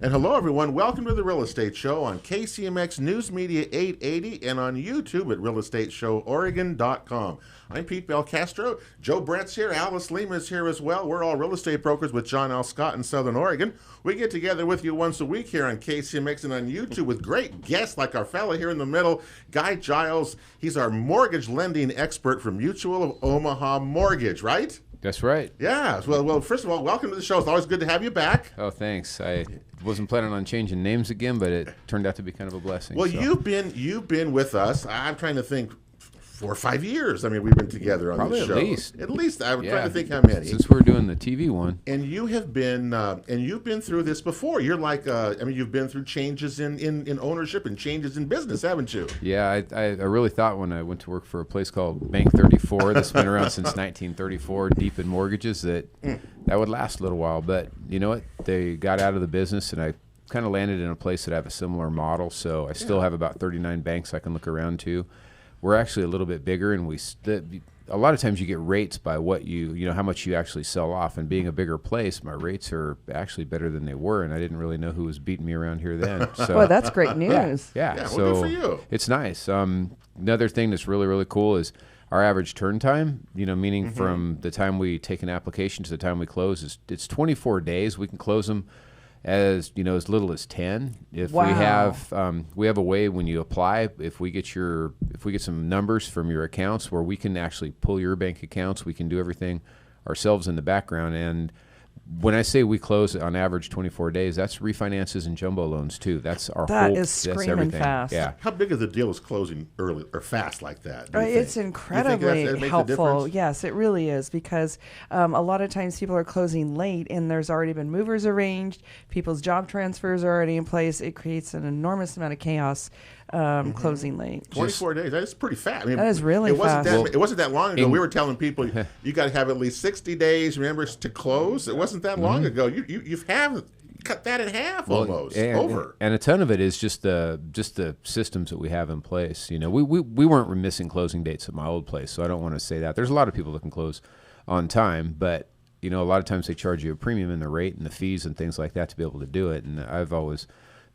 And hello, everyone. Welcome to the Real Estate Show on KCMX News Media 880 and on YouTube at realestateshowOregon.com. I'm Pete Belcastro. Joe Brett's here. Alice Lima is here as well. We're all real estate brokers with John L. Scott in Southern Oregon. We get together with you once a week here on KCMX and on YouTube with great guests like our fella here in the middle, Giles. He's our mortgage lending expert from Mutual of Omaha Mortgage, right? That's right. Yeah. Well, first of all, welcome to the show. It's always good to have you back. Oh, thanks. I wasn't planning on changing names again, but it turned out to be kind of a blessing. Well, you've been with us. I'm trying to think. 4 or 5 years. I mean, we've been together on probably the show. At least. I'm trying to think how many. Since we're doing the TV one. And you have been, you've been through this before. You're like, you've been through changes in ownership and changes in business, haven't you? Yeah, I really thought when I went to work for a place called Bank 34, that's been around since 1934, deep in mortgages, that would last a little while. But you know what? They got out of the business, and I kind of landed in a place that I have a similar model. So I still have about 39 banks I can look around to. We're actually a little bit bigger, and a lot of times you get rates by what how much you actually sell off. And being a bigger place, my rates are actually better than they were, and I didn't really know who was beating me around here then. So, well, that's great news. Yeah. So well, good for you. It's nice. Another thing that's really, really cool is our average turn time, meaning from the time we take an application to the time we close, it's 24 days. We can close them as little as 10. If we have a way when you apply, if we get some numbers from your accounts where we can actually pull your bank accounts, we can do everything ourselves in the background. And when I say we close on average 24 days, that's refinances and jumbo loans too. That's our that is screaming fast. Yeah. How big of the deal is closing early or fast like that? It's incredibly helpful. Yes, it really is, because a lot of times people are closing late and there's already been movers arranged. People's job transfers are already in place. It creates an enormous amount of chaos. Closing late. 24 days. That is pretty fast. I mean, that is really fast. It wasn't that long ago. We were telling people you got to have at least 60 days, remember, to close. It wasn't that long ago. You've cut that in half almost. And a ton of it is just the systems that we have in place. We weren't missing closing dates at my old place, so I don't want to say that. There's a lot of people that can close on time, but a lot of times they charge you a premium in the rate and the fees and things like that to be able to do it. And I've always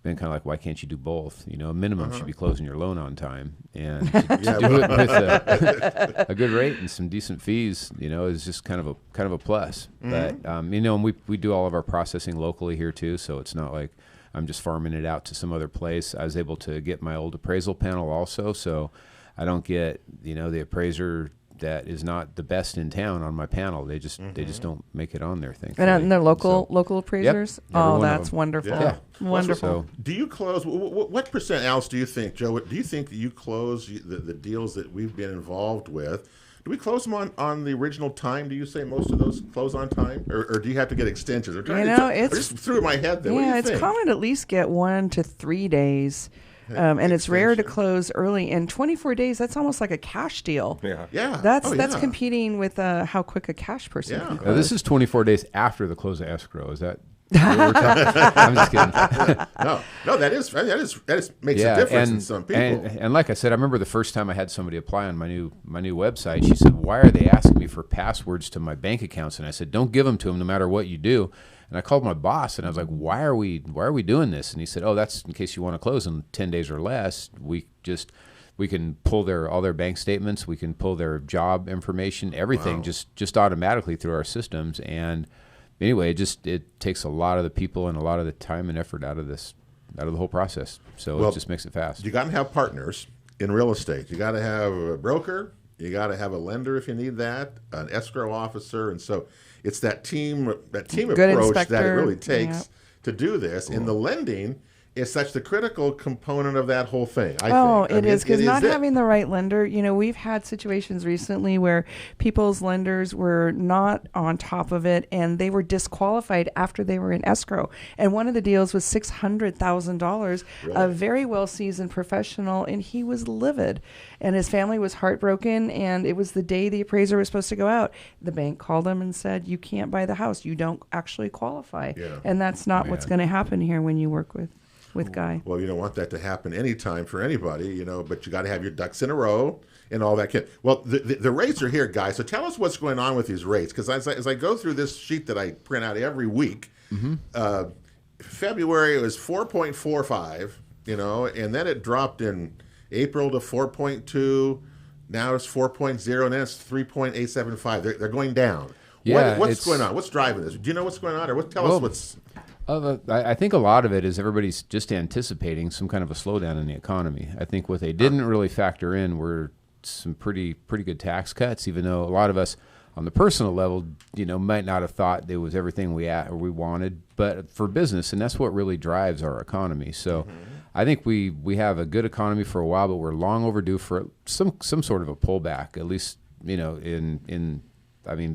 been kind of like, why can't you do both? A minimum should be closing your loan on time, and to do it with a good rate and some decent fees, is just kind of a plus. But and we do all of our processing locally here too, so it's not like I'm just farming it out to some other place. I was able to get my old appraisal panel also, so I don't get the appraiser that is not the best in town on my panel. They just don't make it on there. And they're local appraisers. Yep, oh, that's wonderful. Yeah. Wonderful. So, do you close? What percent, Alice? Do you think, Joe? Do you think that you close the deals that we've been involved with? Do we close them on the original time? Do you say most of those close on time, or do you have to get extensions? It's just through my head there. Yeah, it's common to at least get 1 to 3 days. And it's rare to close early. In 24 days, that's almost like a cash deal. Yeah. That's competing with how quick a cash person can close. This is 24 days after the close of escrow. Is that what we're talking? I'm just kidding. No, that makes a difference in some people. And like I said, I remember the first time I had somebody apply on my new website. She said, "Why are they asking me for passwords to my bank accounts?" And I said, "Don't give them to them, no matter what you do." And I called my boss, and I was like, "Why are we doing this?" And he said, "Oh, that's in case you want to close in 10 days or less. We can pull all their bank statements, we can pull their job information, everything just automatically through our systems." And anyway, it takes a lot of the people and a lot of the time and effort out of the whole process. So it just makes it fast. You got to have partners in real estate. You got to have a broker. You got to have a lender if you need that, an escrow officer, and so it's that team approach inspector. that it really takes to do this. Cool. In the lending, is such the critical component of that whole thing. I think. It is, because not having the right lender, we've had situations recently where people's lenders were not on top of it, and they were disqualified after they were in escrow. And one of the deals was $600,000, a very well-seasoned professional, and he was livid. And his family was heartbroken, and it was the day the appraiser was supposed to go out. The bank called him and said, "You can't buy the house. You don't actually qualify." Yeah. And that's not what's going to happen here when you work with Guy. Well, you don't want that to happen anytime for anybody, but you got to have your ducks in a row and all that. Well, the rates are here, guys. So tell us what's going on with these rates, because as I go through this sheet that I print out every week, February it was 4.45, and then it dropped in April to 4.2. Now it's 4.0, and then it's 3.875. They're going down. Yeah, what's going on? What's driving this? Do you know what's going on, or tell us what's? I think a lot of it is everybody's just anticipating some kind of a slowdown in the economy. I think what they didn't really factor in were some pretty good tax cuts, even though a lot of us on the personal level, might not have thought it was everything we wanted, but for business, and that's what really drives our economy. So I think we have a good economy for a while, but we're long overdue for some sort of a pullback, at least,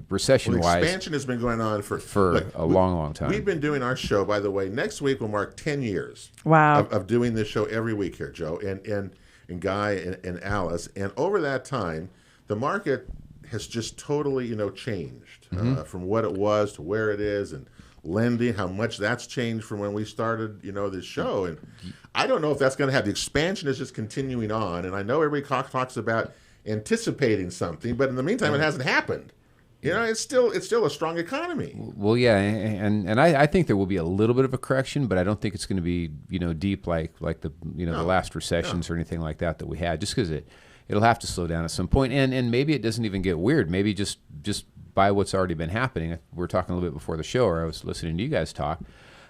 recession-wise. Expansion has been going on for a long time. We've been doing our show, by the way. Next week will mark 10 years of doing this show every week here, Joe, and Guy and Alice. And over that time, the market has just totally, changed from what it was to where it is, and lending, how much that's changed from when we started, this show. And I don't know if that's going to have. The expansion is just continuing on, and I know everybody talks about anticipating something, but in the meantime, it hasn't happened. It's still a strong economy. Well, yeah, and I think there will be a little bit of a correction, but I don't think it's going to be deep like the the last recessions or anything like that we had. Just because it'll have to slow down at some point, and maybe it doesn't even get weird. Maybe just by what's already been happening. We were talking a little bit before the show, or I was listening to you guys talk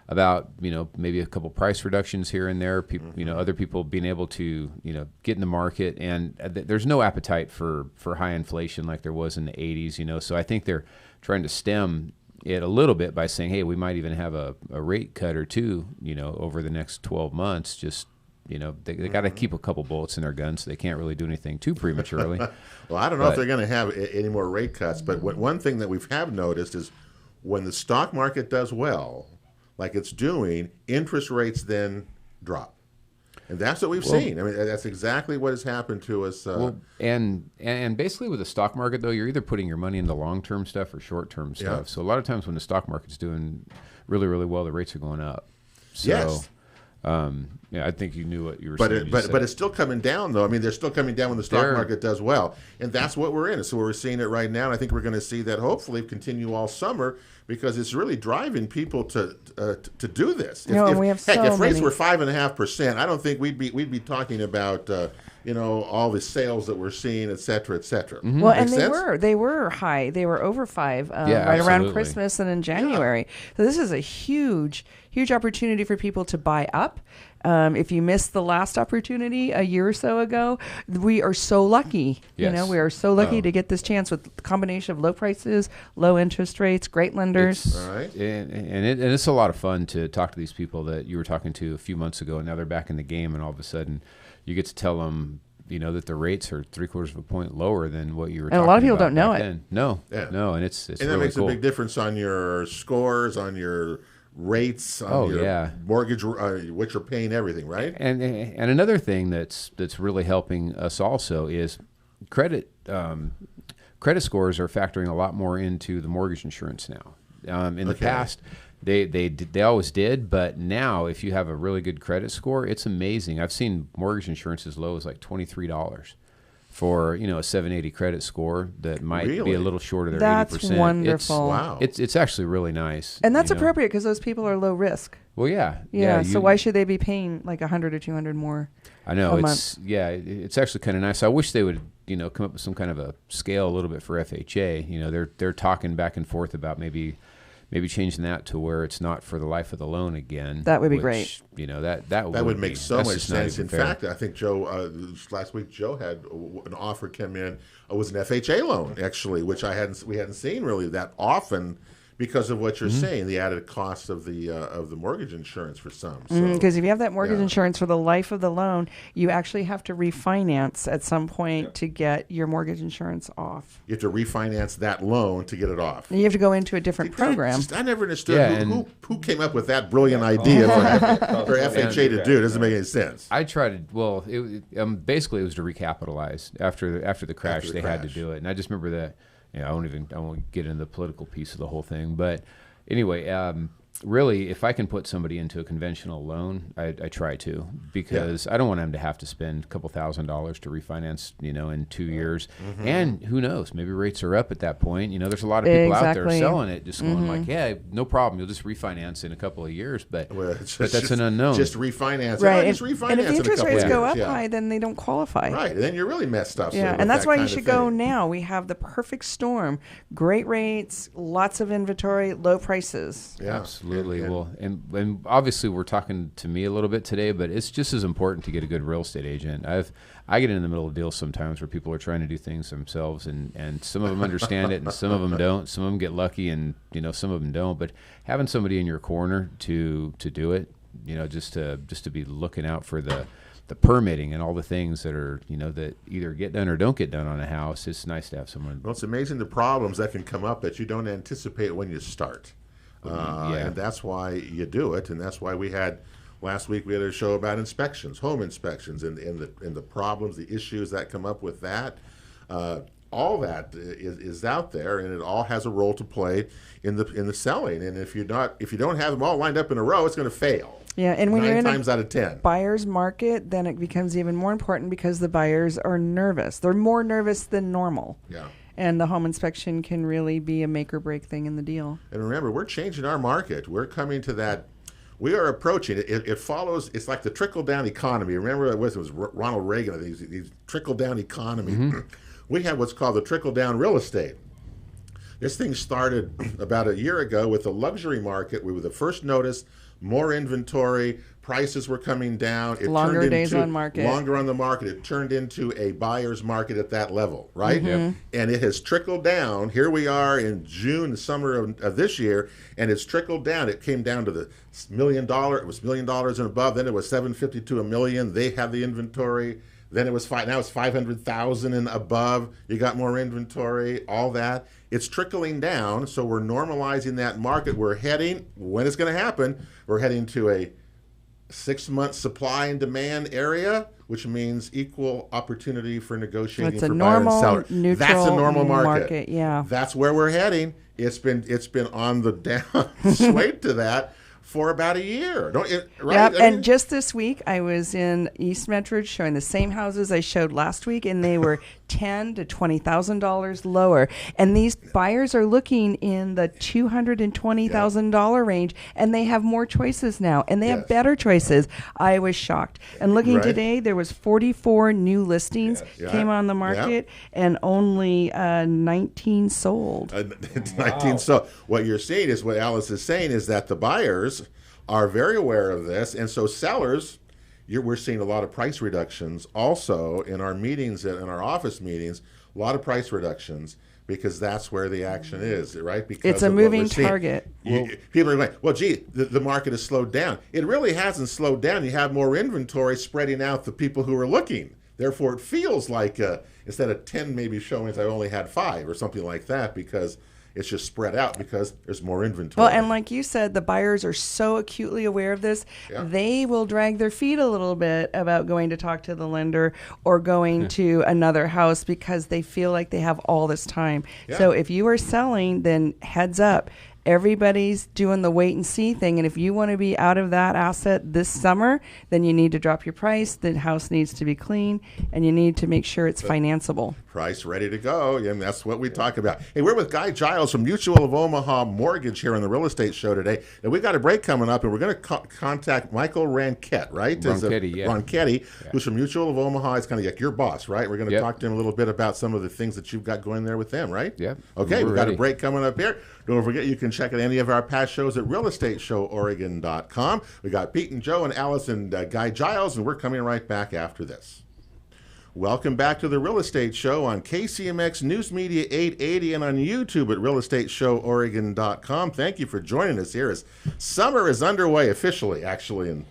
about maybe a couple price reductions here and there. People, other people being able to get in the market, and there's no appetite for high inflation like there was in the 80s. So I think they're trying to stem it a little bit by saying, hey, we might even have a rate cut or two, over the next 12 months. Just they got to keep a couple bullets in their gun, so they can't really do anything too prematurely. Well, I don't know if they're going to have any more rate cuts, but one thing that we have noticed is when the stock market does well, like it's doing, interest rates then drop. And that's what we've seen. I mean, that's exactly what has happened to us. And basically with the stock market, though, you're either putting your money into long-term stuff or short-term stuff. Yeah. So a lot of times when the stock market's doing really, really well, the rates are going up. So, yes. I think you knew what you were but saying. But it's still coming down, though. I mean, they're still coming down when the stock market does well. And that's what we're in. So we're seeing it right now, and I think we're going to see that hopefully continue all summer, because it's really driving people to do this. If rates were 5.5%, I don't think we'd be talking about all the sales that we're seeing, et cetera, et cetera. Mm-hmm. Well, and they were high. They were over 5 right around Christmas and in January. Yeah. So this is a huge opportunity for people to buy up. If you missed the last opportunity a year or so ago, we are so lucky. Yes. We are so lucky to get this chance with the combination of low prices, low interest rates, great lenders. All right. And it's a lot of fun to talk to these people that you were talking to a few months ago, and now they're back in the game, and all of a sudden you get to tell them, that the rates are 0.75 of a point lower than what you were talking about. And a lot of people don't know it. Then. No, and it's and really that makes cool. a big difference on your scores, on your rates, on your mortgage, what you're paying, everything, right? And another thing that's really helping us also is credit scores are factoring a lot more into the mortgage insurance now. In the past, they always did, but now if you have a really good credit score, it's amazing. I've seen mortgage insurance as low as like $23 for a 780 credit score that might be a little short of their 80%. That's wonderful. It's actually really nice, and that's appropriate because those people are low risk. Well, yeah. So why should they be paying like 100 or 200 more? I know month? It's actually kind of nice. I wish they would come up with some kind of a scale a little bit for FHA. They're talking back and forth about maybe changing that to where it's not for the life of the loan again. That would be great. That would make so much sense. In fact, I think Joe last week Joe had an offer come in. It was an FHA loan actually, which we hadn't seen really that often because of what you're saying, the added cost of the mortgage insurance for some. Because if you have that mortgage insurance for the life of the loan, you actually have to refinance at some point to get your mortgage insurance off. You have to refinance that loan to get it off. And you have to go into a different program. I never understood who came up with that brilliant idea for FHA to do. It doesn't make any sense. I tried to. Well, basically it was to recapitalize after the crash. They had to do it, and I just remember that. I won't get into the political piece of the whole thing, but anyway, really, if I can put somebody into a conventional loan, I try to, because I don't want them to have to spend a couple $1,000s to refinance, in 2 years. And who knows, maybe rates are up at that point. There's a lot of people out there selling it, just going like, yeah, no problem, you'll just refinance in a couple of years. But that's an unknown. Just refinance, right? Just refinance. And if the interest rates go up yeah. high, then they don't qualify. Right, and then you're really messed up. Yeah, and that's why you should go now. We have the perfect storm: great rates, lots of inventory, low prices. Yeah, absolutely. Well, and obviously we're talking to me a little bit today, but it's just as important to get a good real estate agent. I get in the middle of deals sometimes where people are trying to do things themselves, and some of them understand it, and some of them don't. Some of them get lucky, and some of them don't. But having somebody in your corner to do it, just to be looking out for the permitting and all the things that are, that either get done or don't get done on a house, it's nice to have someone. Well, it's amazing the problems that can come up that you don't anticipate when you start. And that's why you do it, and that's why last week we had a show about inspections, home inspections, and the problems, the issues that come up with that. All that is out there, and it all has a role to play in the selling. And if you don't have them all lined up in a row, it's going to fail. Yeah, and when 9 you're in times out of 10 buyer's market, then it becomes even more important because the buyers are nervous. They're more nervous than normal. Yeah. And the home inspection can really be a make or break thing in the deal. And remember, we're changing our market. We're coming to that. We are approaching it. It follows. It's like the trickle down economy. Remember, it was Ronald Reagan. I think these trickle down economy. We have what's called the trickle down real estate. This thing started about a year ago with the luxury market. We were the first notice. More inventory, prices were coming down. It longer days on market. Longer on the market. It turned into a buyer's market at that level, right? And it has trickled down. Here we are in June, the summer of this year, and it's trickled down. It came down to the $1 million. It was $1 million and above. Then it was $750 to $1 million. They have the inventory. Then it was now it's 500,000 and above. You got more inventory, all that. It's trickling down, so we're normalizing that market. We're heading, when it's going to happen, we're heading to a 6-month supply and demand area, which means equal opportunity for negotiating for buyer and seller. That's a normal market. Yeah. That's where we're heading. It's been on the down sway to that for about a year. Right? Yep. And just this week, I was in East Metro showing the same houses I showed last week, and they were $10,000 to $20,000 lower. And these buyers are looking in the $220,000 range, and they have more choices now, and they have better choices. I was shocked. And looking today, there was 44 new listings came on the market, and only 19 sold. 19 sold. What you're seeing is what Alice is saying is that the buyers are very aware of this, and so sellers, we're seeing a lot of price reductions also in our meetings, in our office meetings, a lot of price reductions, because that's where the action is, right? Because it's a moving target. People are like, well, gee, the market has slowed down. It really hasn't slowed down. You have more inventory spreading out the people who are looking. Therefore, it feels like instead of 10 maybe showings, I only had 5 or something like that, because it's just spread out because there's more inventory. Well, and like you said, the buyers are so acutely aware of this, they will drag their feet a little bit about going to talk to the lender or going to another house because they feel like they have all this time. So if you are selling, then heads up. Everybody's doing the wait and see thing, and if you want to be out of that asset this summer, then you need to drop your price. The house needs to be clean, and you need to make sure it's financeable. Price ready to go, and that's what we talk about. Hey, we're with Guy Giles from Mutual of Omaha Mortgage here on the Real Estate Show today, and we've got a break coming up, and we're going to contact Michael Ranquette, right? Ranquette, who's from Mutual of Omaha. It's kind of like your boss, right? We're going to talk to him a little bit about some of the things that you've got going there with them, right? Yeah. Okay, we've got a break coming up here. Don't forget, you can check out any of our past shows at realestateshowOregon.com. We got Pete and Joe and Alice and Guy Giles, and we're coming right back after this. Welcome back to the Real Estate Show on KCMX News Media 880 and on YouTube at realestateshowOregon.com. Thank you for joining us here as summer is underway officially, actually, in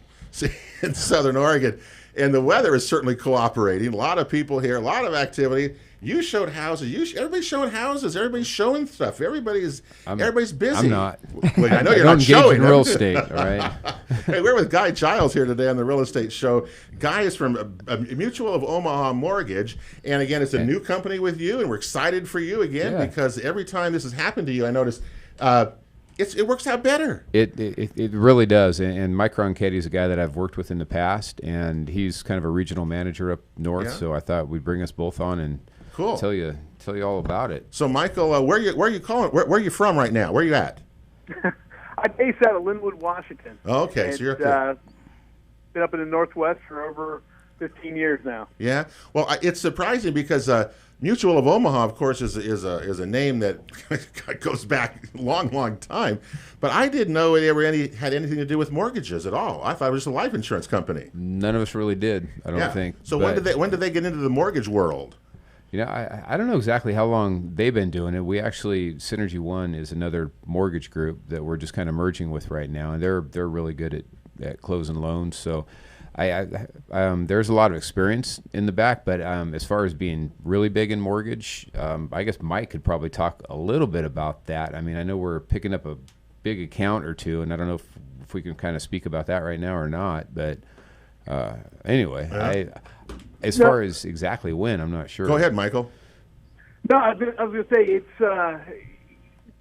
Southern Oregon. And the weather is certainly cooperating. A lot of people here, a lot of activity. You showed houses. Everybody's showing houses. Everybody's showing stuff. Everybody's busy. I'm not. Well, I know you're not showing. In real estate, all right? Hey, we're with Guy Giles here today on the Real Estate Show. Guy is from Mutual of Omaha Mortgage, and again, it's a new company with you, and we're excited for you again because every time this has happened to you, I notice it works out better. It really does. And Mike Ronchetti is a guy that I've worked with in the past, and he's kind of a regional manager up north. Yeah. So I thought we'd bring us both on and Cool. tell you all about it. So, Michael, where are you calling? Where are you from right now? Where are you at? I'm based out of Linwood, Washington. Oh, okay, and, so you're up there. Been up in the Northwest for over 15 years now. Yeah. Well, it's surprising because Mutual of Omaha, of course, is a name that goes back a long time. But I didn't know it ever had anything to do with mortgages at all. I thought it was a life insurance company. None of us really did, I don't think. So when did they get into the mortgage world? I don't know exactly how long they've been doing it. We actually, Synergy One is another mortgage group that we're just kind of merging with right now, and they're really good at closing loans. So there's a lot of experience in the back, but as far as being really big in mortgage, I guess Mike could probably talk a little bit about that. I mean, I know we're picking up a big account or two, and I don't know if we can kind of speak about that right now or not, but anyway, as far as exactly when, I'm not sure. Go ahead, Michael. No, I was going to say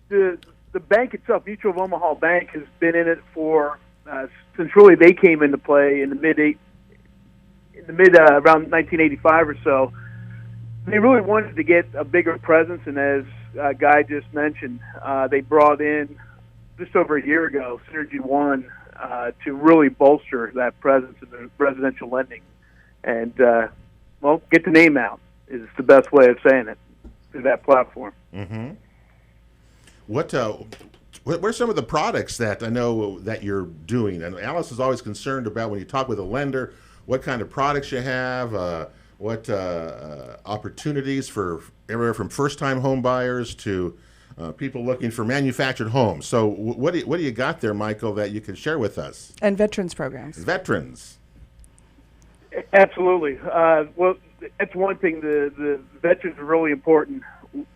it's the bank itself. Mutual of Omaha Bank has been in it for since really they came into play in the mid around 1985 or so. They really wanted to get a bigger presence, and as Guy just mentioned, they brought in just over a year ago Synergy One to really bolster that presence in the residential lending. And, get the name out is the best way of saying it through that platform. Mm-hmm. What are some of the products that I know that you're doing? And Alice is always concerned about when you talk with a lender, what kind of products you have, what opportunities for everywhere from first-time home buyers to people looking for manufactured homes. So what do you got there, Michael, that you can share with us? And veterans programs. Veterans. Absolutely. Well, that's one thing. The veterans are really important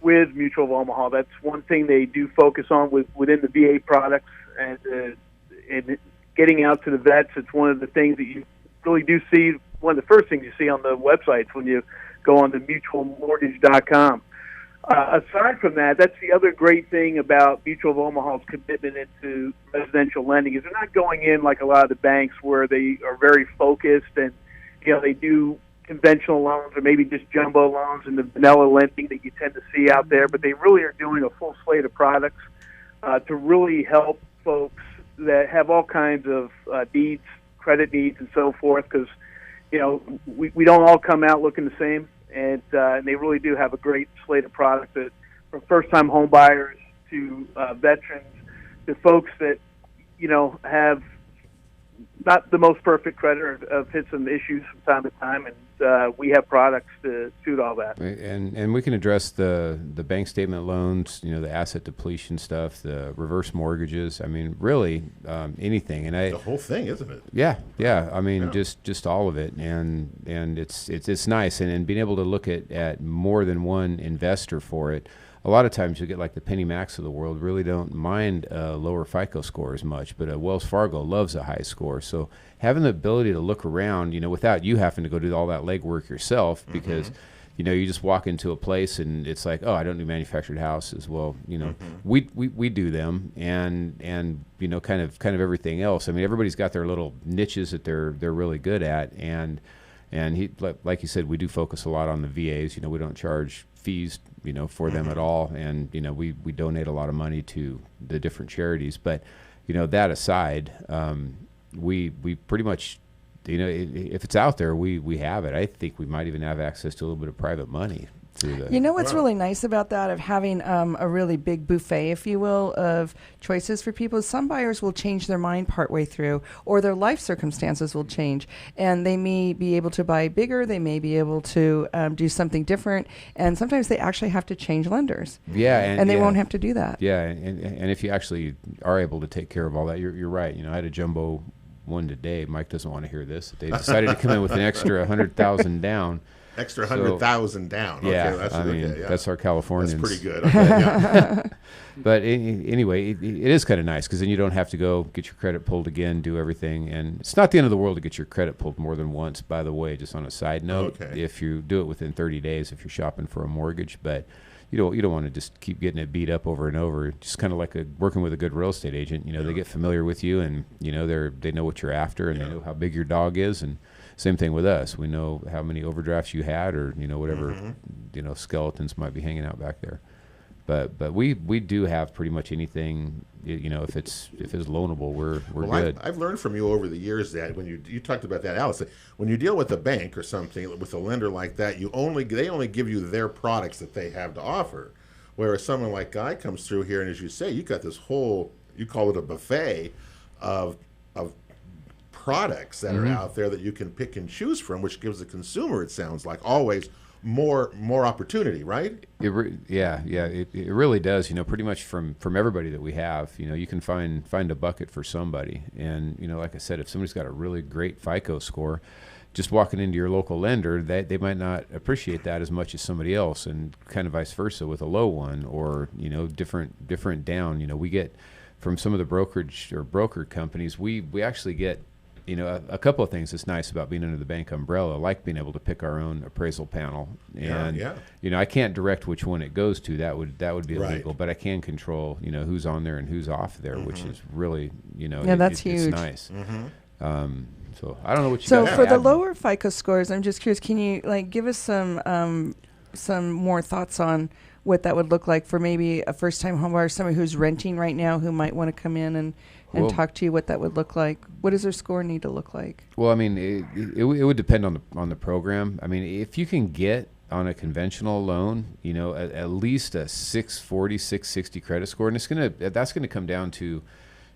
with Mutual of Omaha. That's one thing they do focus on within the VA products, and getting out to the vets. It's one of the things that you really do see. One of the first things you see on the websites when you go on to mutualmortgage.com. Aside from that, that's the other great thing about Mutual of Omaha's commitment into residential lending is they're not going in like a lot of the banks where they are very focused and they do conventional loans or maybe just jumbo loans and the vanilla lending that you tend to see out there, but they really are doing a full slate of products to really help folks that have all kinds of needs, credit needs, and so forth. Because we don't all come out looking the same, and they really do have a great slate of products that from first-time home buyers to veterans to folks that have not the most perfect credit or have hit some issues from time to time, and we have products to suit all that. And we can address the bank statement loans, the asset depletion stuff, the reverse mortgages. I mean, really anything. And the whole thing, isn't it? Yeah. I mean, just all of it, and it's nice, and being able to look at more than one investor for it. A lot of times you'll get like the Penny Macs of the world really don't mind a lower FICO score as much, but Wells Fargo loves a high score. So having the ability to look around, without you having to go do all that legwork yourself, because you just walk into a place and it's like, oh, I don't do manufactured houses. Well, we do them, and kind of everything else. I mean, everybody's got their little niches that they're really good at, and he, like you said, we do focus a lot on the VAs. We don't charge fees for them at all, and we donate a lot of money to the different charities. But that aside, we pretty much if it's out there, we have it. I think we might even have access to a little bit of private money through the what's really nice about that, of having a really big buffet, if you will, of choices for people. Some buyers will change their mind partway through, or their life circumstances will change, and they may be able to buy bigger, they may be able to do something different, and sometimes they actually have to change lenders. Yeah, and they won't have to do that. Yeah, and if you actually are able to take care of all that, you're right. I had a jumbo one today. Mike doesn't want to hear this. They decided to come in with an extra $100,000 down. Extra 100,000 down. Yeah, Okay, that's, I mean, okay, yeah. that's our Californians. That's pretty good. Okay, yeah. But anyway, it is kind of nice because then you don't have to go get your credit pulled again, do everything. And it's not the end of the world to get your credit pulled more than once, by the way, just on a side note. Okay. If you do it within 30 days, if you're shopping for a mortgage. But you don't want to just keep getting it beat up over and over. Just kind of like working with a good real estate agent. They get familiar with you, and they know what you're after, and they know how big your dog is. And same thing with us. We know how many overdrafts you had, or whatever skeletons might be hanging out back there. But we do have pretty much anything. If it's loanable, we're good. I've learned from you over the years that when you talked about that, Alice, when you deal with a bank or something with a lender like that, they only give you their products that they have to offer. Whereas someone like Guy comes through here, and as you say, you got this whole, you call it a buffet of products that are out there that you can pick and choose from, which gives the consumer, it sounds like, always more opportunity, right? It really does. Pretty much from everybody that we have, you can find a bucket for somebody. And like I said, if somebody's got a really great FICO score, just walking into your local lender, they might not appreciate that as much as somebody else, and kind of vice versa with a low one, or different down. We get from some of the brokerage or broker companies, we actually get a couple of things that's nice about being under the bank umbrella, like being able to pick our own appraisal panel. And I can't direct which one it goes to. That would be illegal, right. But I can control who's on there and who's off there, which is really that's huge. It's nice. So I don't know what you. So got for to the add. lower FICO scores, I'm just curious. Can you give us some more thoughts on what that would look like for maybe a first-time homebuyer, somebody who's renting right now, who might want to come in and talk to you, what that would look like? What does their score need to look like? Well, I mean, it would depend on the program. I mean, if you can get on a conventional loan, at least a 640, 660 credit score, and that's gonna come down to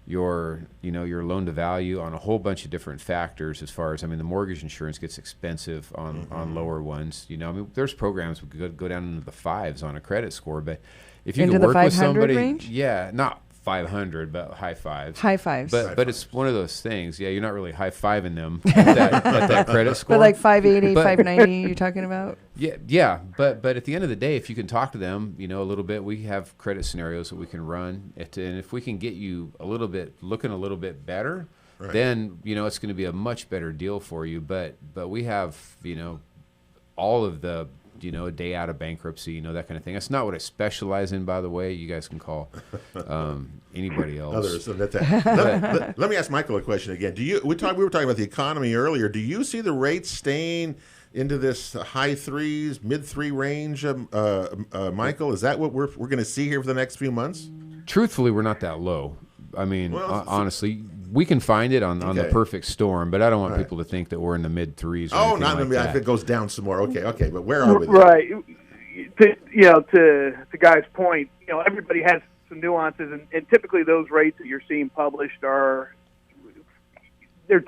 your loan to value on a whole bunch of different factors. As far as, the mortgage insurance gets expensive on lower ones. There's programs that could go down into the fives on a credit score, but if you into can the work with 500 somebody, range? yeah, not 500, but high fives. High fives. But it's one of those things. Yeah, you're not really high-fiving them at that credit score. But like 580, 590, you're talking about? Yeah. But at the end of the day, if you can talk to them, a little bit, we have credit scenarios that we can run. And if we can get you looking a little bit better, right, then, it's going to be a much better deal for you. But we have, all of the, a day out of bankruptcy, that kind of thing. That's not what I specialize in, by the way. You guys can call anybody else. Others. So let me ask Michael a question again. We were talking about the economy earlier. Do you see the rates staying into this high threes, mid three range, Michael? Is that what we're going to see here for the next few months? Truthfully, we're not that low. Honestly, we can find it on the perfect storm, but I don't want people to think that we're in the mid threes. Oh, not like that. If it goes down some more. Okay, but where are we? Right. To Guy's point, everybody has some nuances, and typically those rates that you're seeing published they're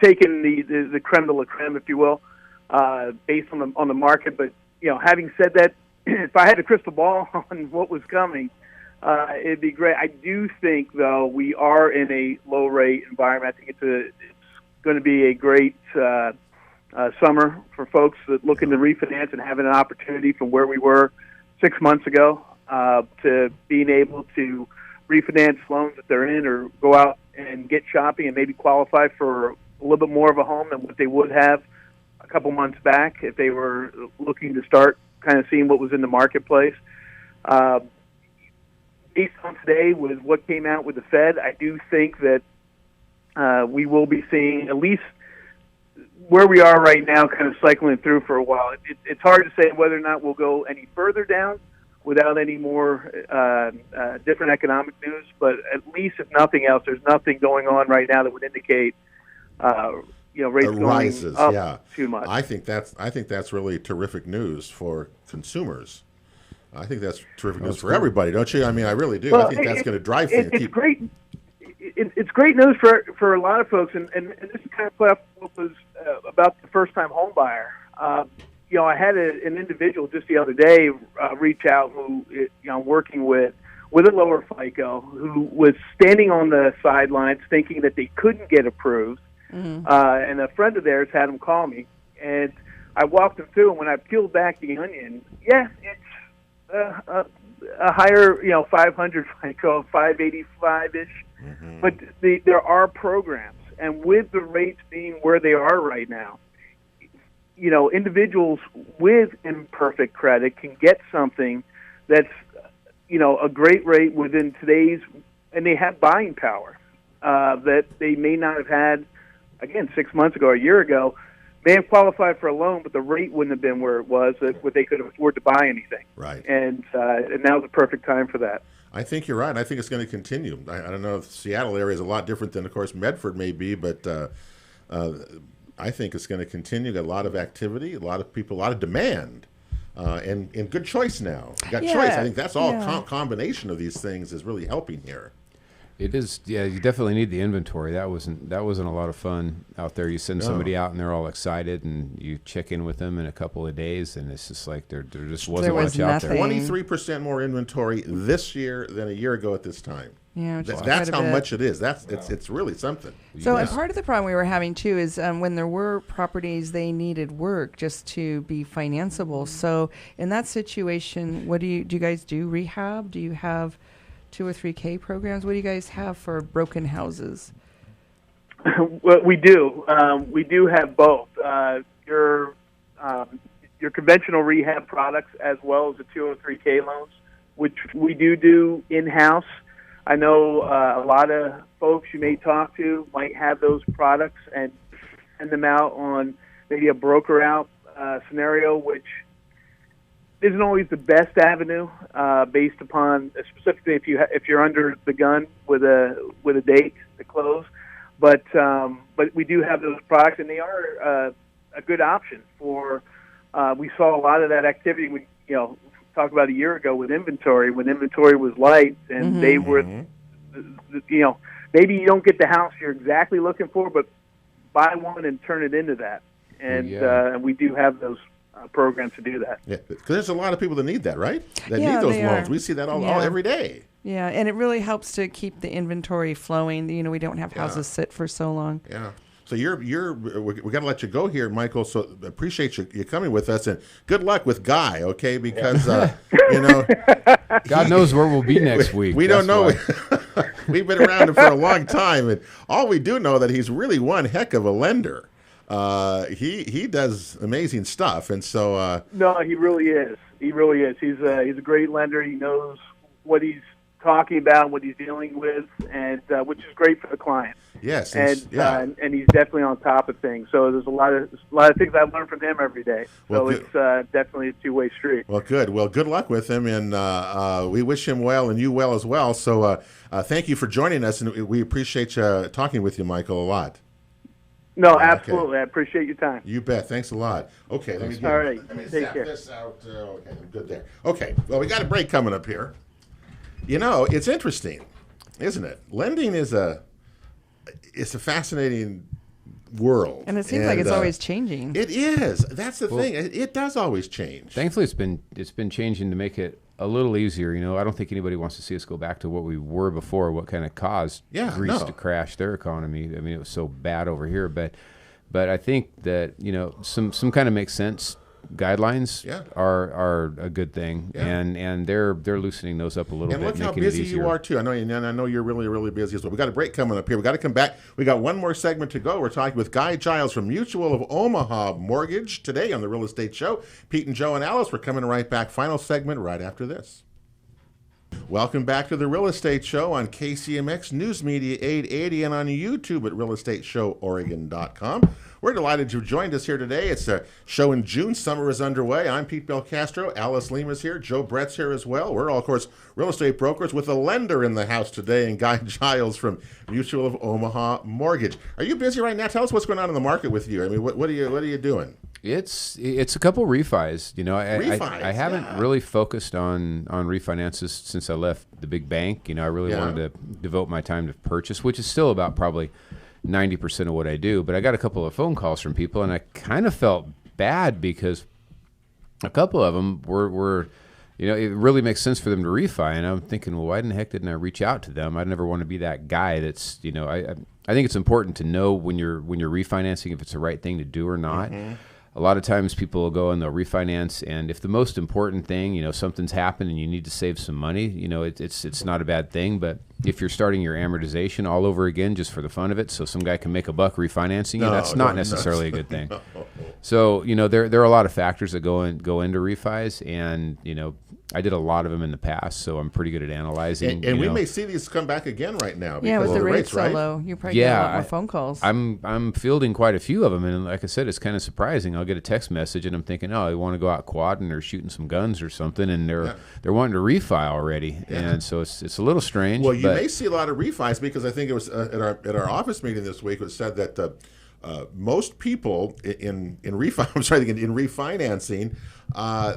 taking the creme de la creme, if you will, based on the market. But having said that, if I had a crystal ball on what was coming, it'd be great. I do think, though, we are in a low-rate environment. I think it's going to be a great summer for folks that looking to refinance and having an opportunity from where we were 6 months ago to being able to refinance loans that they're in, or go out and get shopping and maybe qualify for a little bit more of a home than what they would have a couple months back if they were looking to start kind of seeing what was in the marketplace. Based on today with what came out with the Fed, I do think that we will be seeing at least where we are right now kind of cycling through for a while. It's hard to say whether or not we'll go any further down without any more different economic news, but at least if nothing else, there's nothing going on right now that would indicate rates going up too much. I think that's really terrific news for consumers. I think that's terrific news for everybody, don't you? I mean, I really do. Well, I think that's going to drive things. It's great. It's great news for a lot of folks, and this is kind of what was about the first-time home buyer. I had an individual just the other day reach out who I'm working with a lower FICO, who was standing on the sidelines thinking that they couldn't get approved, and a friend of theirs had him call me, and I walked them through, and when I peeled back the onion, yes, it's a higher, 500 FICO, 585-ish. Mm-hmm. But there are programs, and with the rates being where they are right now, individuals with imperfect credit can get something that's, a great rate within today's, and they have buying power that they may not have had, again, 6 months ago or a year ago. May have qualified for a loan, but the rate wouldn't have been where it was, where they could afford to buy anything. Right. And now's the perfect time for that. I think you're right. I think it's going to continue. I don't know if the Seattle area is a lot different than, of course, Medford may be, but I think it's going to continue. Got a lot of activity, a lot of people, a lot of demand, and good choice now. You got choice. I think that's all combination of these things is really helping here. It is, yeah. You definitely need the inventory. That wasn't a lot of fun out there. You send somebody out and they're all excited, and you check in with them in a couple of days, and it's just like there just wasn't much out there. 23% more inventory this year than a year ago at this time. Yeah, that's how much it is. It's really something. So, and part of the problem we were having too is when there were properties, they needed work just to be financeable. So, in that situation, what do you guys do? Rehab? Do you have 2 or 3K programs? What do you guys have for broken houses? Well, we do. We do have both. Your conventional rehab products as well as the 203K loans, which we do in-house. I know a lot of folks you may talk to might have those products and send them out on maybe a broker out scenario, which isn't always the best avenue based upon specifically if you're under the gun with a date to close. But we do have those products, and they are a good option for. We saw a lot of that activity. We talked about a year ago with inventory when inventory was light, and they were, maybe you don't get the house you're exactly looking for, but buy one and turn it into that. And we do have those programs to do that. Yeah, because there's a lot of people that need that, right? That need those loans. We see that all every day. Yeah, and it really helps to keep the inventory flowing. We don't have houses sit for so long. Yeah. So we got to let you go here, Michael. So appreciate you coming with us, and good luck with Guy. Okay, because God knows where we'll be next week. We don't know. We've been around him for a long time, and all we do know that he's really one heck of a lender. He does amazing stuff, and so no, he really is. He really is. He's a great lender. He knows what he's talking about, what he's dealing with, and which is great for the client. Yes, and he's definitely on top of things. So there's a lot of things I learn from him every day. So it's definitely a two-way street. Well, good. Well, good luck with him, and we wish him well and you well as well. So thank you for joining us, and we appreciate talking with you, Michael, a lot. No, absolutely. Okay. I appreciate your time. You bet. Thanks a lot. Okay, let me take care. This out. Okay, I'm good there. Okay, well, we got a break coming up here. It's interesting, isn't it? Lending is it's a fascinating world, and it seems like it's always changing. It is. That's the thing. It does always change. Thankfully, it's been changing to make it a little easier. I don't think anybody wants to see us go back to what we were before. What kind of caused Greece to crash their economy? I mean, it was so bad over here, but I think that some kind of makes sense. Guidelines are a good thing, and they're loosening those up a little bit. And look how busy you are too. I know you're really, really busy as well. We got a break coming up here. We got to come back. We got one more segment to go. We're talking with Giles from Mutual of Omaha Mortgage today on the Real Estate Show. Pete and Joe and Alice, we're coming right back. Final segment right after this. Welcome back to the Real Estate Show on KCMX News Media 880 and on YouTube at realestateshowOregon.com. We're delighted you've joined us here today. It's a show in June. Summer is underway. I'm Pete Belcastro. Alice Lima's here. Joe Brett's here as well. We're all, of course, real estate brokers with a lender in the house today, and Guy Giles from Mutual of Omaha Mortgage. Are you busy right now? Tell us what's going on in the market with you. I mean, what are you doing? It's a couple refis. I haven't really focused on refinances since I left the big bank. I really wanted to devote my time to purchase, which is still about probably 90% of what I do. But I got a couple of phone calls from people, and I kind of felt bad because a couple of them were it really makes sense for them to refi. And I'm thinking, well, why in the heck didn't I reach out to them? I'd never want to be that guy that's, I think it's important to know when you're refinancing if it's the right thing to do or not. a lot of times people will go and they'll refinance, and if the most important thing, something's happened and you need to save some money, it's not a bad thing. But if you're starting your amortization all over again just for the fun of it, so some guy can make a buck refinancing you, that's not necessarily a good thing. No. So there are a lot of factors that go into refis, and I did a lot of them in the past, so I'm pretty good at analyzing. And we may see these come back again right now. Yeah, with because the of rates so right? low, you probably get a lot more phone calls. I'm fielding quite a few of them, and like I said, it's kind of surprising. I'll get a text message, and I'm thinking, oh, they want to go out quadding or shooting some guns or something, and they're wanting to refi already, and so it's a little strange. Well, you may see a lot of refis because I think it was at our office meeting this week. It was said that most people in refinancing.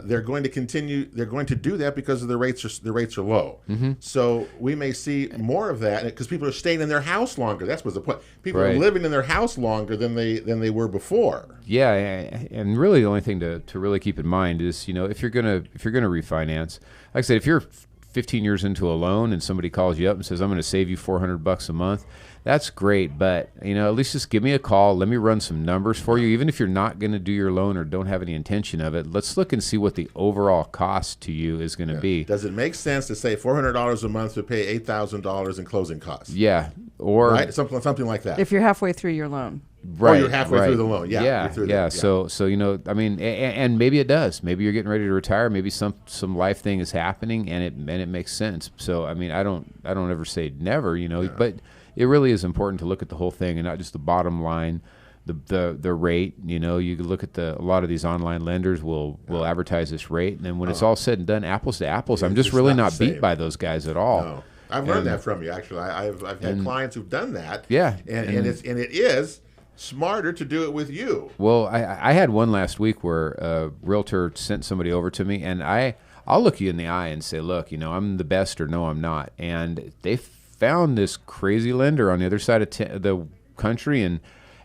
They're going to continue. They're going to do that because of the rates are low. Mm-hmm. So we may see more of that because people are staying in their house longer. That's what's the point. People are living in their house longer than they were before. Yeah, and really the only thing to really keep in mind is if you're gonna refinance, like I said, if you're 15 years into a loan and somebody calls you up and says, I'm going to save you $400 a month, that's great. But, at least just give me a call. Let me run some numbers for you. Even if you're not going to do your loan or don't have any intention of it, let's look and see what the overall cost to you is going to be. Does it make sense to say $400 a month to pay $8,000 in closing costs? Yeah. Or right? Something like that. If you're halfway through your loan. Right, or you're halfway through the loan. Yeah. So and maybe it does. Maybe you're getting ready to retire. Maybe some life thing is happening, and it makes sense. So I don't ever say never. But it really is important to look at the whole thing and not just the bottom line, the rate. You look at a lot of these online lenders will advertise this rate, and then when it's all said and done, apples to apples, I'm just really not beat by those guys at all. No. I've learned that from you. Actually, I've had clients who've done that. Yeah, and it is smarter to do it with you. Well, I had one last week where a realtor sent somebody over to me, and I'll look you in the eye and say, look, I'm the best, or no, I'm not. And they found this crazy lender on the other side of the country, and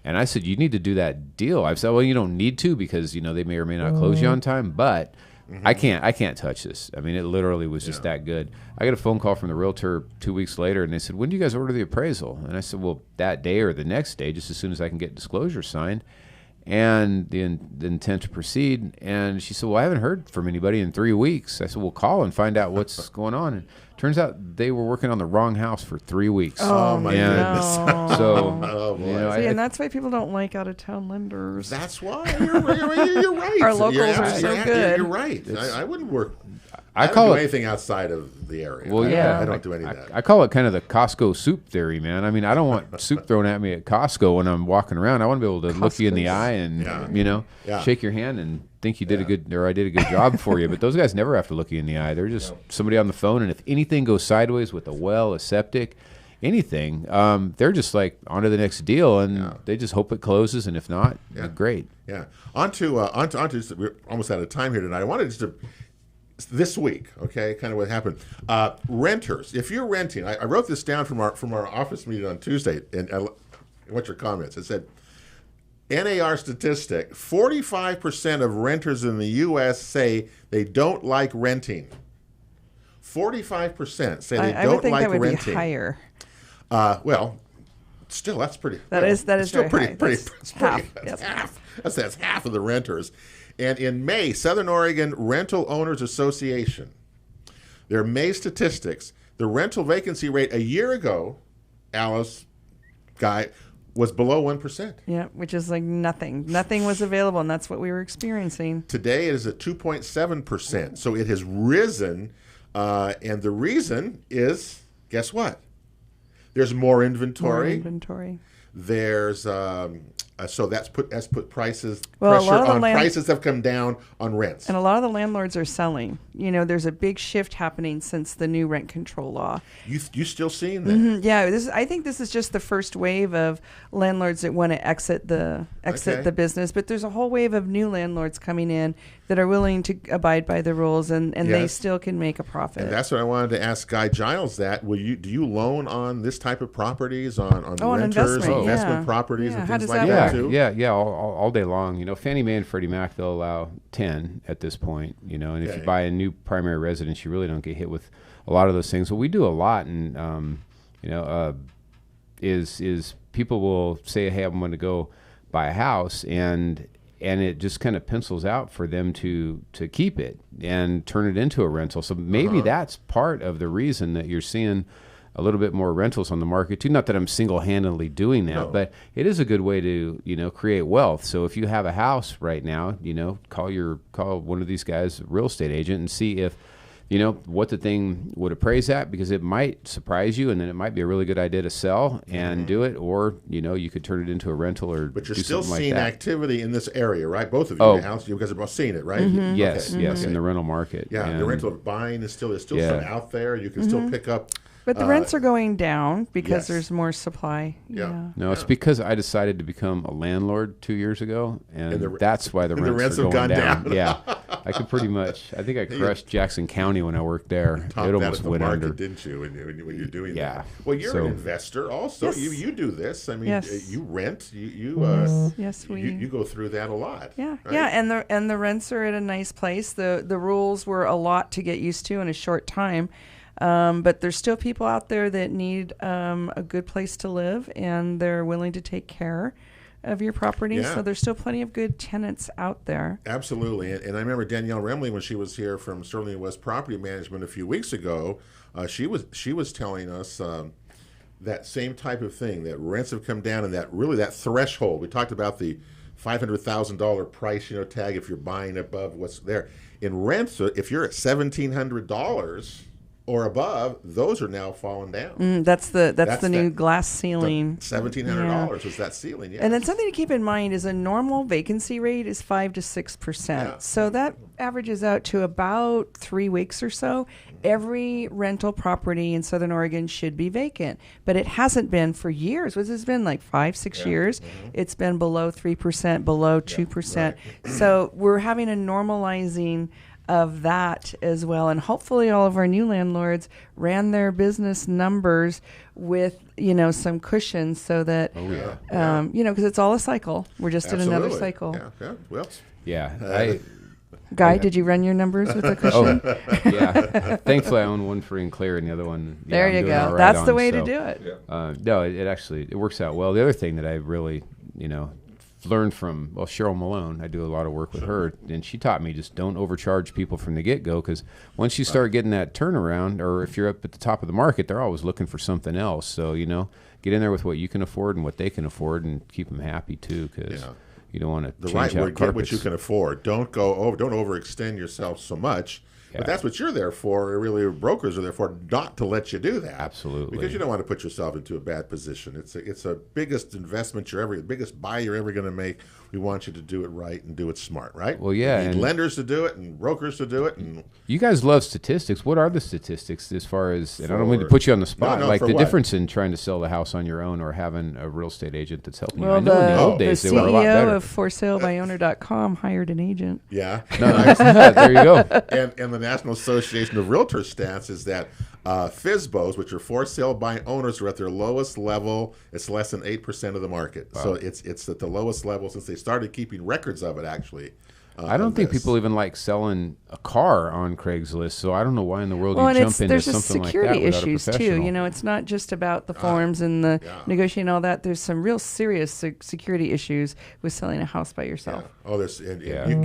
I said, you need to do that deal. I've said, well, you don't need to because they may or may not close you on time, but I can't touch this. I mean, it literally was just that good. I got a phone call from the realtor 2 weeks later, and they said, when do you guys order the appraisal? And I said, well, that day or the next day, just as soon as I can get disclosure signed, and the intent to proceed. And she said, well, I haven't heard from anybody in 3 weeks. I said, well, call and find out what's going on. And turns out they were working on the wrong house for 3 weeks. Oh my goodness! So, and that's why people don't like out-of-town lenders. That's why you're right. Our locals are so good. You're right. I wouldn't work. I don't call do it anything outside of the area. Well, I don't do any of that. I call it kind of the Costco soup theory, man. I mean, I don't want soup thrown at me at Costco when I'm walking around. I want to be able to look you in the eye and shake your hand and think you did a good, or I did a good job for you. But those guys never have to look you in the eye. They're just somebody on the phone, and if anything goes sideways with a septic, anything, they're just like on to the next deal, and they just hope it closes, and if not, great. Yeah. On to we're almost out of time here tonight. I wanted just to. This week, okay, kind of what happened. Renters, if you're renting, I wrote this down from our office meeting on Tuesday, and what's your comments? It said, NAR statistic: 45% of renters in the U.S. say they don't like renting. 45% say they I don't would think like that would renting. be higher. Well, still that's pretty. That is still very pretty. high. That's Half. That's Yes. half. That's half of the renters. And in May, Southern Oregon Rental Owners Association, their May statistics, the rental vacancy rate a year ago, Alice, Guy, was below 1%. Yeah, which is like nothing. Nothing was available, and that's what we were experiencing. Today it is at 2.7%. So it has risen, and the reason is, guess what? There's more inventory. There's so that's put prices pressure on prices have come down on rents. And a lot of the landlords are selling. There's a big shift happening since the new rent control law. You still seeing that? Mm-hmm. Yeah, I think this is just the first wave of landlords that want to exit the business, but there's a whole wave of new landlords coming in that are willing to abide by the rules, and they still can make a profit. And that's what I wanted to ask Guy Giles. Do you loan on this type of properties on renters, investment properties, and things like that too? Yeah, all day long. Fannie Mae and Freddie Mac, they'll allow 10 at this point. And if you buy a new primary residence, you really don't get hit with a lot of those things. What we do a lot, and is people will say, "Hey, I'm going to go buy a house," and and it just kind of pencils out for them to keep it and turn it into a rental. So maybe that's part of the reason that you're seeing a little bit more rentals on the market too. Not that I'm single-handedly doing that, but it is a good way to, create wealth. So if you have a house right now, call one of these guys, a real estate agent, and see if, what the thing would appraise at, because it might surprise you, and then it might be a really good idea to sell and do it, or, you could turn it into a rental or But you're do still something seeing like that. activity in this area, right? Both of you, your house, you guys are both seeing it, right? Yes, in the rental market. Yeah, and the rental buying is still, there's still some out there. You can still pick up. But the rents are going down because yes. there's more supply. Yeah. No, it's because I decided to become a landlord 2 years ago, and that's why the rents are have going gone down. Yeah, I could pretty much. I think I crushed Jackson County when I worked there. Top It that almost at the went market, under. didn't you? When you're doing Yeah. that. Well, you're So- an investor also. Yes. You do this. I mean, Yes. you rent. You go through that a lot. Yeah, right? yeah, and the rents are at a nice place. The rules were a lot to get used to in a short time, but there's still people out there that need a good place to live, and they're willing to take care of your property. Yeah. So there's still plenty of good tenants out there. Absolutely. And I remember Danielle Remley, when she was here from Sterling West Property Management a few weeks ago, she was telling us that same type of thing, that rents have come down, and that threshold. We talked about the $500,000 price tag if you're buying above what's there. In rents, if you're at $1,700 or above, those are now falling down. That's the new glass ceiling. $1,700 was that ceiling, yes. And then something to keep in mind is a normal vacancy rate is 5 to 6%. Yeah. So that averages out to about 3 weeks or so. Every rental property in Southern Oregon should be vacant, but it hasn't been for years. What's it been, like 5-6 years? It's been below 3%, below 2%. So we're having a normalizing of that as well, and hopefully all of our new landlords ran their business numbers with some cushion, so that because it's all a cycle. We're just in another Absolutely. cycle. Yeah. Well, Yeah, Guy, did you run your numbers with a cushion? yeah. Thankfully, I own one free and clear, and the other one. There I'm you doing go. all right That's the on, way to so, do it. No, it actually works out well. The other thing that I really, learned from Cheryl Malone, I do a lot of work with her, and she taught me just don't overcharge people from the get-go, because once you start getting that turnaround, or if you're up at the top of the market, they're always looking for something else. So get in there with what you can afford and what they can afford, and keep them happy too, because you don't want to the change right out word, get carpets. what you can afford. Don't overextend yourself so much. Yeah. But that's what you're there for. Really, brokers are there for, not to let you do that. Absolutely. Because you don't want to put yourself into a bad position. It's a biggest investment the biggest buy you're ever going to make. We want you to do it right and do it smart, right? Well, yeah, We need and- lenders to do it and brokers to do it. And You guys love statistics. What are the statistics as far as, and I don't mean to For- put you on the spot, No, like for the what? difference in trying to sell the house on your own or having a real estate agent that's helping you? I Well, know in the old the days they were a lot CEO better. of ForSaleByOwner.com hired an agent. yeah. No, there you go. And the National Association of Realtors stats is that FSBOs, which are for sale by owners, are at their lowest level. It's less than 8% of the market. So it's at the lowest level since they started keeping records of it, actually. I don't think people even like selling a car on Craigslist, so I don't know why in the world Well, you and jump into there's something just like that security without issues a too. professional. It's not just about the forms and the negotiating all that. There's some real serious security issues with selling a house by yourself. Oh, you can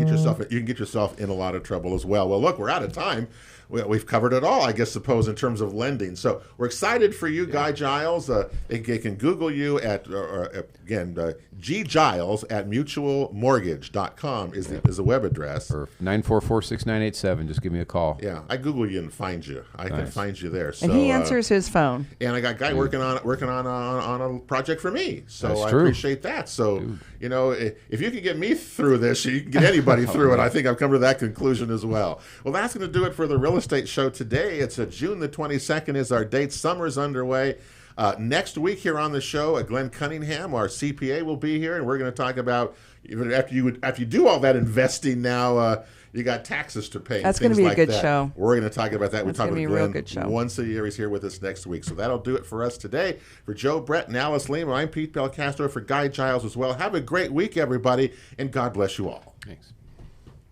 get yourself in a lot of trouble as well. Well, look, we're out of time. We've covered it all, I guess, suppose, in terms of lending. So we're excited for you, Guy Giles. They can Google you at, G Giles at mutualmortgage.com is the web address. Or 944-6987, just give me a call. Yeah, I Google you and find you. I can find you there. So, And he answers his phone. And I got a guy working on a project for me. So That's I true. appreciate that. So if you can get me through this, you can get anybody through it. I think I've come to that conclusion as well. Well, that's going to do it for the Real Estate Show today. It's June the 22nd is our date. Summer's underway. Next week here on the show, Glenn Cunningham, our CPA, will be here, and we're going to talk about, even after you do all that investing now, you got taxes to pay. That's going to be a good that. show. We're going to talk about that. That's We're gonna talking be with a real Glenn good show. once a year. He's here with us next week. So that'll do it for us today. For Joe Brett and Alice Lima, I'm Pete Belcastro. For Guy Giles as well. Have a great week, everybody, and God bless you all. Thanks.